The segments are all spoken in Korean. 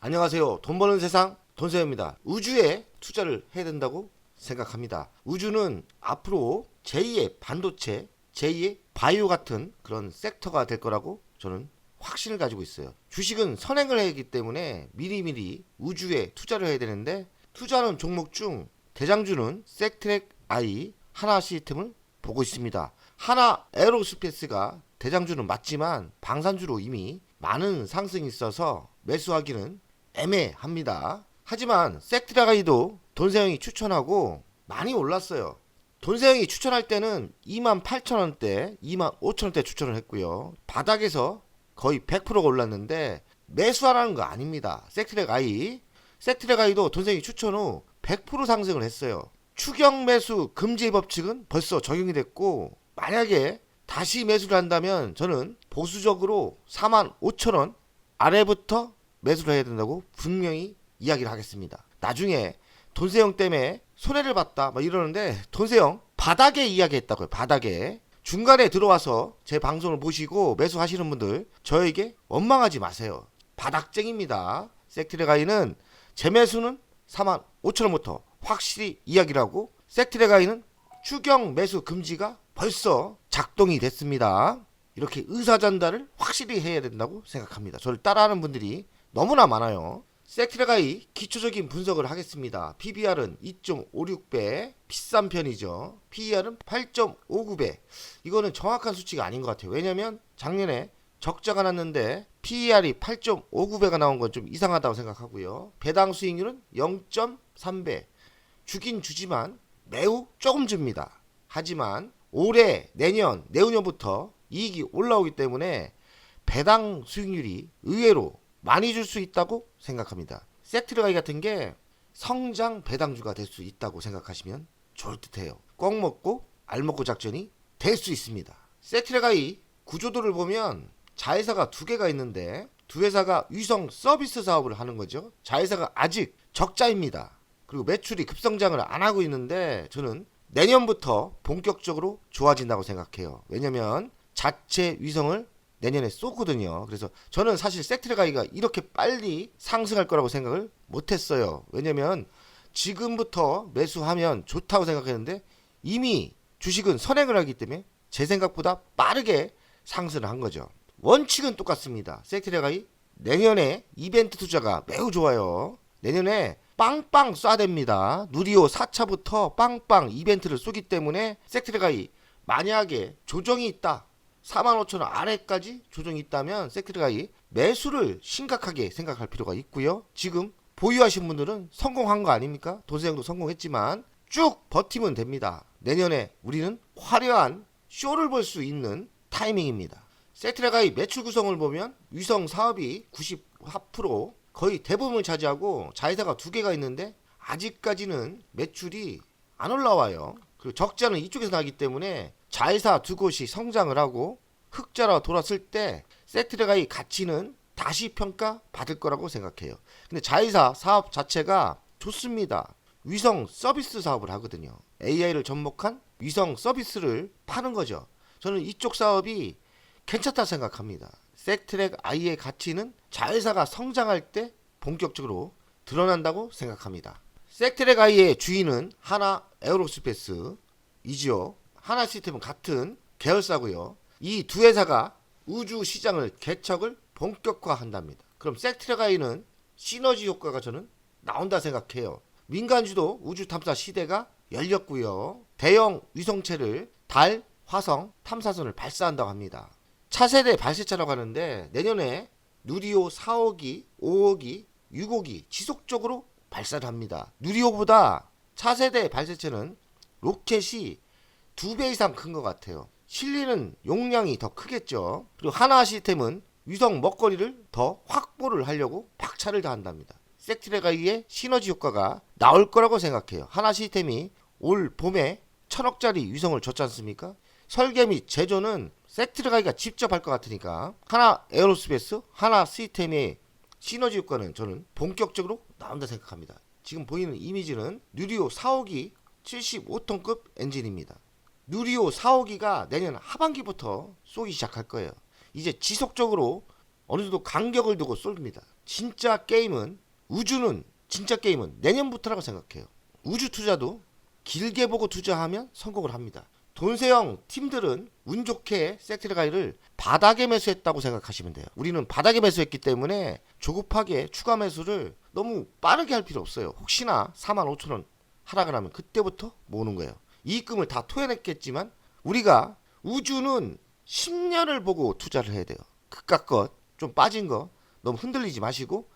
안녕하세요. 돈 버는 세상 돈세입니다. 우주에 투자를 해야 된다고 생각합니다. 우주는 앞으로 제2의 반도체, 제2의 바이오 같은 그런 섹터가 될 거라고 저는 확신을 가지고 있어요. 주식은 선행을 해야 하기 때문에 미리미리 우주에 투자를 해야 되는데, 투자하는 종목 중 대장주는 섹트랙 I, 하나 시스템을 보고 있습니다. 하나 에어로스페이스가 대장주는 맞지만 방산주로 이미 많은 상승이 있어서 매수하기는 애매합니다. 하지만 섹트랙 I도 돈세형이 추천하고 많이 올랐어요. 돈세형이 추천할 때는 28,000원대, 25,000원대 추천을 했고요. 바닥에서 거의 100%가 올랐는데 매수하라는 거 아닙니다. 섹트랙 I도 돈세형이 추천 후 100% 상승을 했어요. 추경 매수 금지 법칙은 벌써 적용이 됐고, 만약에 다시 매수를 한다면 저는 보수적으로 45,000원 아래부터 매수를 해야 된다고 분명히 이야기를 하겠습니다. 나중에 돈세형 때문에 손해를 봤다 막 이러는데, 돈세형 바닥에 이야기했다고요. 바닥에. 중간에 들어와서 제 방송을 보시고 매수하시는 분들 저에게 원망하지 마세요. 바닥쟁입니다. 섹트랙 I는 재매수는 45,000원부터 확실히 이야기를 하고, 섹트랙 I는 추경 매수 금지가 벌써 작동이 됐습니다. 이렇게 의사 전달을 확실히 해야 된다고 생각합니다. 저를 따라하는 분들이 너무나 많아요. 섹트랙 I 기초적인 분석을 하겠습니다. PBR은 2.56배, 비싼 편이죠. PER은 8.59배. 이거는 정확한 수치가 아닌 것 같아요. 왜냐면 작년에 적자가 났는데 PER이 8.59배가 나온 건 좀 이상하다고 생각하고요. 배당 수익률은 0.3배. 주긴 주지만 매우 조금 줍니다. 하지만 올해, 내년, 내후년부터 이익이 올라오기 때문에 배당 수익률이 의외로 많이 줄 수 있다고 생각합니다. 섹트랙 I 같은 게 성장 배당주가 될 수 있다고 생각하시면 좋을 듯해요. 꼭 먹고 알 먹고 작전이 될 수 있습니다. 섹트랙 I 구조도를 보면 자회사가 두 개가 있는데, 두 회사가 위성 서비스 사업을 하는 거죠. 자회사가 아직 적자입니다. 그리고 매출이 급성장을 안 하고 있는데, 저는 내년부터 본격적으로 좋아진다고 생각해요. 왜냐면 자체 위성을 내년에 쏘거든요. 그래서 저는 사실 섹트랙 I가 이렇게 빨리 상승할 거라고 생각을 못했어요. 왜냐면 지금부터 매수하면 좋다고 생각했는데 이미 주식은 선행을 하기 때문에 제 생각보다 빠르게 상승을 한 거죠. 원칙은 똑같습니다. 섹트랙 I 내년에 이벤트 투자가 매우 좋아요. 내년에 빵빵 쏴댑니다. 누리호 4차부터 빵빵 이벤트를 쏘기 때문에 섹트랙 I 만약에 조정이 있다, 45,000원 아래까지 조정이 있다면 섹트랙 I 매수를 심각하게 생각할 필요가 있고요. 지금 보유하신 분들은 성공한 거 아닙니까? 돈세형도 성공했지만 쭉 버티면 됩니다. 내년에 우리는 화려한 쇼를 볼 수 있는 타이밍입니다. 섹트랙 I 매출 구성을 보면 위성 사업이 94% 거의 대부분을 차지하고, 자회사가 두 개가 있는데 아직까지는 매출이 안 올라와요. 그리고 적자는 이쪽에서 나기 때문에 자회사 두 곳이 성장을 하고 흑자로 돌았을 때 섹트랙 I 가치는 다시 평가 받을 거라고 생각해요. 근데 자회사 사업 자체가 좋습니다. 위성 서비스 사업을 하거든요. AI를 접목한 위성 서비스를 파는 거죠. 저는 이쪽 사업이 괜찮다 생각합니다. 섹트랙 I의 가치는 자회사가 성장할 때 본격적으로 드러난다고 생각합니다. 섹트랙 I의 주인은 하나 에어로스페이스이지요. 하나 시스템은 같은 계열사고요. 이 두 회사가 우주 시장을 개척을 본격화한답니다. 그럼 섹트랙 I는 시너지 효과가 저는 나온다 생각해요. 민간주도 우주 탐사 시대가 열렸고요. 대형 위성체를 달, 화성 탐사선을 발사한다고 합니다. 차세대 발사체라고 하는데 내년에 누리호 4호기, 5호기, 6호기 지속적으로 발사를 합니다. 누리호보다 차세대 발사체는 로켓이 2배 이상 큰 것 같아요. 실리는 용량이 더 크겠죠. 그리고 하나 시스템은 위성 먹거리를 더 확보를 하려고 박차를 다한답니다. 섹트랙 I의 시너지 효과가 나올 거라고 생각해요. 하나 시스템이 올 봄에 1,000억짜리 위성을 줬지 않습니까? 설계 및 제조는 섹트랙 I가 직접 할 것 같으니까 하나 에어로스페이스, 하나 시스템의 시너지 효과는 저는 본격적으로 나온다 생각합니다. 지금 보이는 이미지는 누리호 4호기 75톤급 엔진입니다. 누리호 4호기가 내년 하반기부터 쏘기 시작할 거예요. 이제 지속적으로 어느 정도 간격을 두고 쏩니다. 진짜 게임은 진짜 게임은 내년부터라고 생각해요. 우주 투자도 길게 보고 투자하면 성공을 합니다. 돈세형 팀들은 운 좋게 섹트레가이를 바닥에 매수했다고 생각하시면 돼요. 우리는 바닥에 매수했기 때문에 조급하게 추가 매수를 너무 빠르게 할 필요 없어요. 혹시나 45,000원 하락을 하면 그때부터 모으는 거예요. 이익금을 다 토해냈겠지만 우리가 우주는 10년을 보고 투자를 해야 돼요. 그깟 것 좀 빠진 거 너무 흔들리지 마시고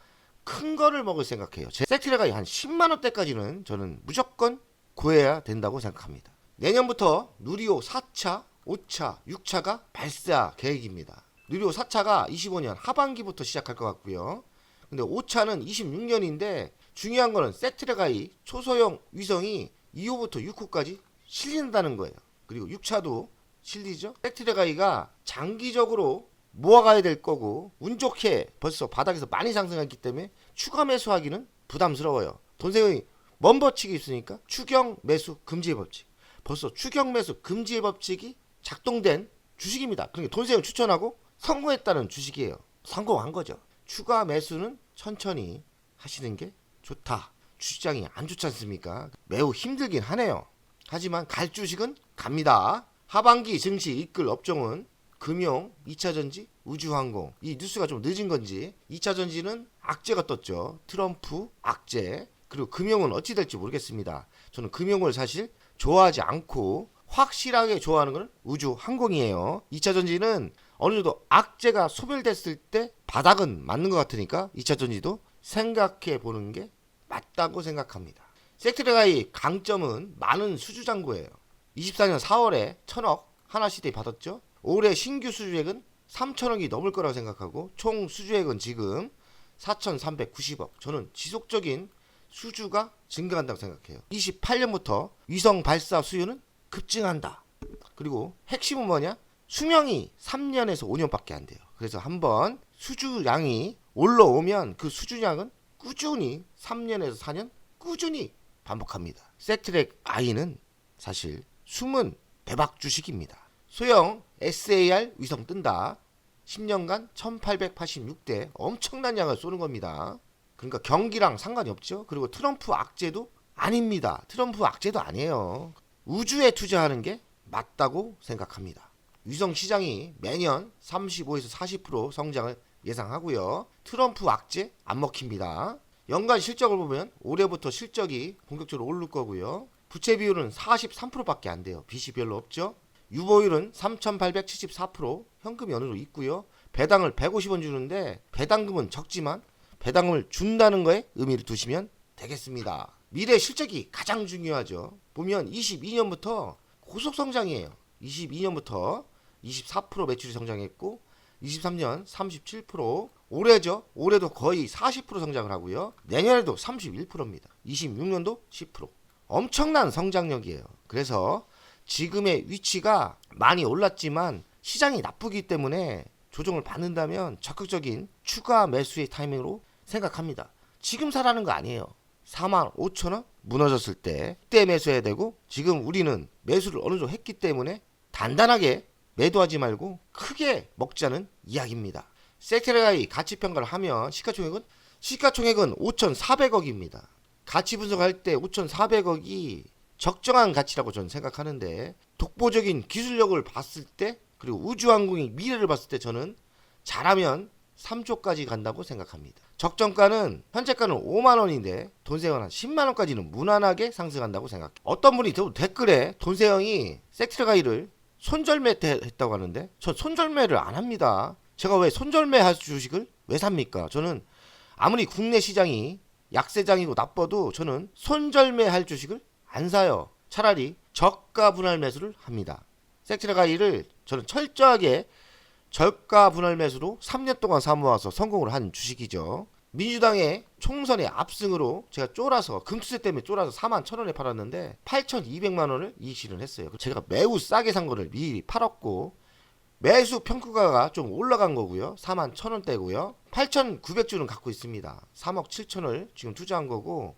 큰 거를 먹을 생각해요. 제 섹트레가이 한 10만원대까지는 저는 무조건 구해야 된다고 생각합니다. 내년부터 누리호 4차, 5차, 6차가 발사 계획입니다. 누리호 4차가 25년 하반기부터 시작할 것 같고요. 근데 5차는 26년인데 중요한 거는 섹트레가이 초소형 위성이 2호부터 6호까지 실린다는 거예요. 그리고 6차도 실리죠. 섹트레가이가 장기적으로 모아가야 될 거고 운 좋게 벌써 바닥에서 많이 상승했기 때문에 추가 매수하기는 부담스러워요. 돈세형이 먼버칙이 있으니까 추경 매수 금지의 법칙. 벌써 추경 매수 금지의 법칙이 작동된 주식입니다. 그러니까 돈세형 추천하고 성공했다는 주식이에요. 성공한 거죠. 추가 매수는 천천히 하시는 게 좋다. 주식장이 안 좋지 않습니까? 매우 힘들긴 하네요. 하지만 갈 주식은 갑니다. 하반기 증시 이끌 업종은 금융, 2차전지, 우주항공. 이 뉴스가 좀 늦은 건지 2차전지는 악재가 떴죠. 트럼프 악재. 그리고 금융은 어찌 될지 모르겠습니다. 저는 금융을 사실 좋아하지 않고 확실하게 좋아하는 건 우주항공이에요. 2차전지는 어느 정도 악재가 소멸됐을 때 바닥은 맞는 것 같으니까 2차전지도 생각해 보는 게 맞다고 생각합니다. 섹트레가이 강점은 많은 수주잔고예요. 24년 4월에 1,000억 하나시대에 받았죠. 올해 신규 수주액은 3,000억이 넘을 거라고 생각하고 총 수주액은 지금 4,390억. 저는 지속적인 수주가 증가한다고 생각해요. 28년부터 위성 발사 수요는 급증한다. 그리고 핵심은 뭐냐? 수명이 3년에서 5년밖에 안 돼요. 그래서 한번 수주량이 올라오면 그 수주량은 꾸준히 3년에서 4년 꾸준히 반복합니다. 섹트레가이는 사실 숨은 대박 주식입니다. 소형 SAR 위성 뜬다. 10년간 1886대 엄청난 양을 쏘는 겁니다. 그러니까 경기랑 상관이 없죠. 그리고 트럼프 악재도 아닙니다. 트럼프 악재도 아니에요. 우주에 투자하는 게 맞다고 생각합니다. 위성 시장이 매년 35에서 40% 성장을 예상하고요. 트럼프 악재 안 먹힙니다. 연간 실적을 보면 올해부터 실적이 본격적으로 오를 거고요. 부채 비율은 43%밖에 안 돼요. 빚이 별로 없죠. 유보율은 3,874%, 현금이 어느 정도 있고요. 배당을 150원 주는데 배당금은 적지만 배당금을 준다는 거에 의미를 두시면 되겠습니다. 미래 실적이 가장 중요하죠. 보면 22년부터 고속 성장이에요. 22년부터 24% 매출이 성장했고 23년 37%, 올해죠. 올해도 거의 40% 성장을 하고요. 내년에도 31%입니다. 26년도 10%. 엄청난 성장력이에요. 그래서 지금의 위치가 많이 올랐지만 시장이 나쁘기 때문에 조정을 받는다면 적극적인 추가 매수의 타이밍으로 생각합니다. 지금 사라는 거 아니에요. 45,000원 무너졌을 때 그때 매수해야 되고 지금 우리는 매수를 어느 정도 했기 때문에 단단하게 매도하지 말고 크게 먹자는 이야기입니다. 섹트레가이 가치평가를 하면 시가총액은 5,400억입니다. 가치 분석할 때 5,400억이 적정한 가치라고 저는 생각하는데 독보적인 기술력을 봤을 때 그리고 우주항공의 미래를 봤을 때 저는 잘하면 3조까지 간다고 생각합니다. 적정가는 현재가는 5만원인데 돈세형 한 10만원까지는 무난하게 상승한다고 생각해요. 어떤 분이 댓글에 돈세형이 섹트레가이를 손절매 했다고 하는데 저 손절매를 안 합니다. 제가 왜 손절매 할 주식을 왜 삽니까? 저는 아무리 국내 시장이 약세장이고 나빠도 저는 손절매 할 주식을 안 사요. 차라리 저가 분할 매수를 합니다. 섹트레가이를 저는 철저하게 저가 분할 매수로 3년 동안 사모아서 성공을 한 주식이죠. 민주당의 총선의 압승으로 제가 금투세 때문에 쫄아서 41,000원에 팔았는데 8,200만원을 이익 실현했어요. 제가 매우 싸게 산 거를 미리 팔았고 매수 평가가 좀 올라간 거고요. 41,000원대고요. 8,900주는 갖고 있습니다. 3억 7천을 지금 투자한 거고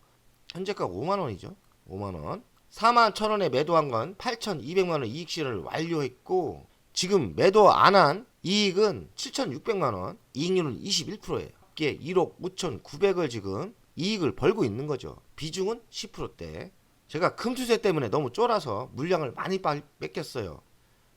현재가 5만원이죠. 5만원. 41,000원에 매도한 건 8,200만원 이익 실현을 완료했고 지금 매도 안 한 이익은 7,600만원. 이익률은 21%예요. 합계 1억 5,900을 지금 이익을 벌고 있는 거죠. 비중은 10%대. 제가 금투세 때문에 너무 쫄아서 물량을 많이 뺏겼어요.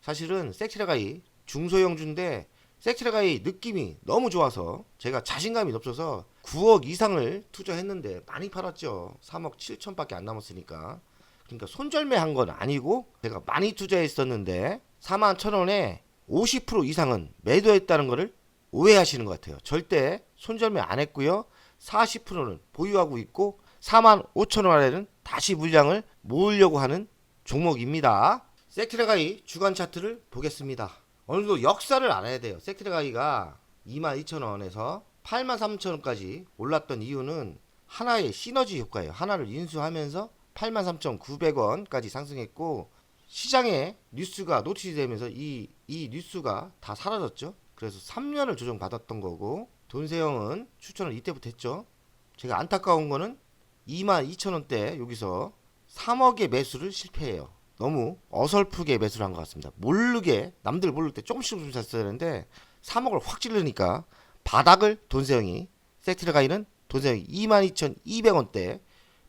사실은 섹트레가이 중소형주인데 섹트레가이 느낌이 너무 좋아서 제가 자신감이 없어서 9억 이상을 투자했는데 많이 팔았죠. 3억 7천밖에 안 남았으니까. 그러니까 손절매한 건 아니고 제가 많이 투자했었는데 41,000원에 50% 이상은 매도했다는 것을 오해하시는 것 같아요. 절대 손절매 안 했고요. 40%는 보유하고 있고 45,000원 아래는 다시 물량을 모으려고 하는 종목입니다. 섹트레가이 주간 차트를 보겠습니다. 어느 정도 역사를 알아야 돼요. 섹트레가이가 22,000원에서 83,000원까지 올랐던 이유는 하나의 시너지 효과예요. 하나를 인수하면서 83,900원까지 상승했고 시장에 뉴스가 노출되면서 이 뉴스가 다 사라졌죠. 그래서 3년을 조정받았던 거고 돈세형은 추천을 이때부터 했죠. 제가 안타까운 거는 22,000원대 여기서 3억의 매수를 실패해요. 너무 어설프게 매수를 한 것 같습니다. 모르게 남들 모를 때 조금씩 샀어야 되는데 3억을 확 찌르니까 바닥을 돈세형이 섹트레가이는 돈세형이 22,200원대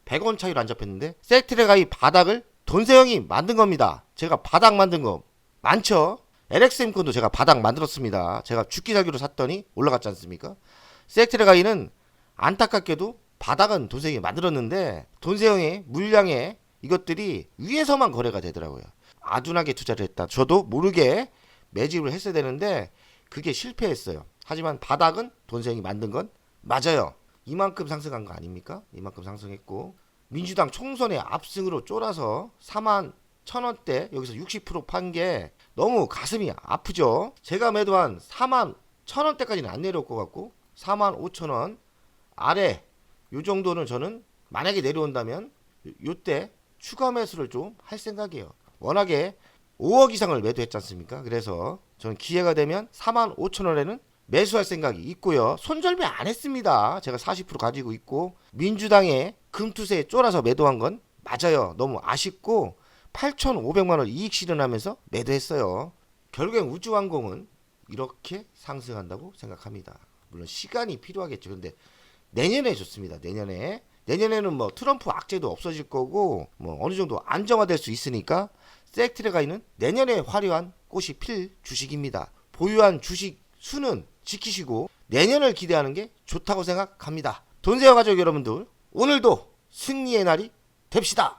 100원 차이로 안 잡혔는데 섹트레가이 바닥을 돈세형이 만든 겁니다. 제가 바닥 만든 거 많죠. LXM콘도 제가 바닥 만들었습니다. 제가 죽기 살기로 샀더니 올라갔지 않습니까? 섹트레가이는 안타깝게도 바닥은 돈세형이 만들었는데 돈세형의 물량에 이것들이 위에서만 거래가 되더라고요. 아둔하게 투자를 했다. 저도 모르게 매집을 했어야 되는데 그게 실패했어요. 하지만 바닥은 돈세형이 만든 건 맞아요. 이만큼 상승한 거 아닙니까? 이만큼 상승했고 민주당 총선의 압승으로 쫄아서 41,000원대 여기서 60% 판 게 너무 가슴이 아프죠. 제가 매도한 41,000원대까지는 안 내려올 것 같고 45,000원 아래 요 정도는 저는 만약에 내려온다면 요때 추가 매수를 좀 할 생각이에요. 워낙에 5억 이상을 매도했지 않습니까? 그래서 저는 기회가 되면 45,000원에는 매수할 생각이 있고요. 손절매 안 했습니다. 제가 40% 가지고 있고 민주당의 금투세에 쫄아서 매도한 건 맞아요. 너무 아쉽고 8,500만원 이익 실현하면서 매도했어요. 결국엔 우주항공은 이렇게 상승한다고 생각합니다. 물론 시간이 필요하겠죠. 근데 내년에 좋습니다. 내년에는 뭐 트럼프 악재도 없어질 거고 뭐 어느 정도 안정화될 수 있으니까 섹트레가이는 내년에 화려한 꽃이 필 주식입니다. 보유한 주식 수는 지키시고 내년을 기대하는 게 좋다고 생각합니다. 돈세어 가족 여러분들 오늘도 승리의 날이 됩시다.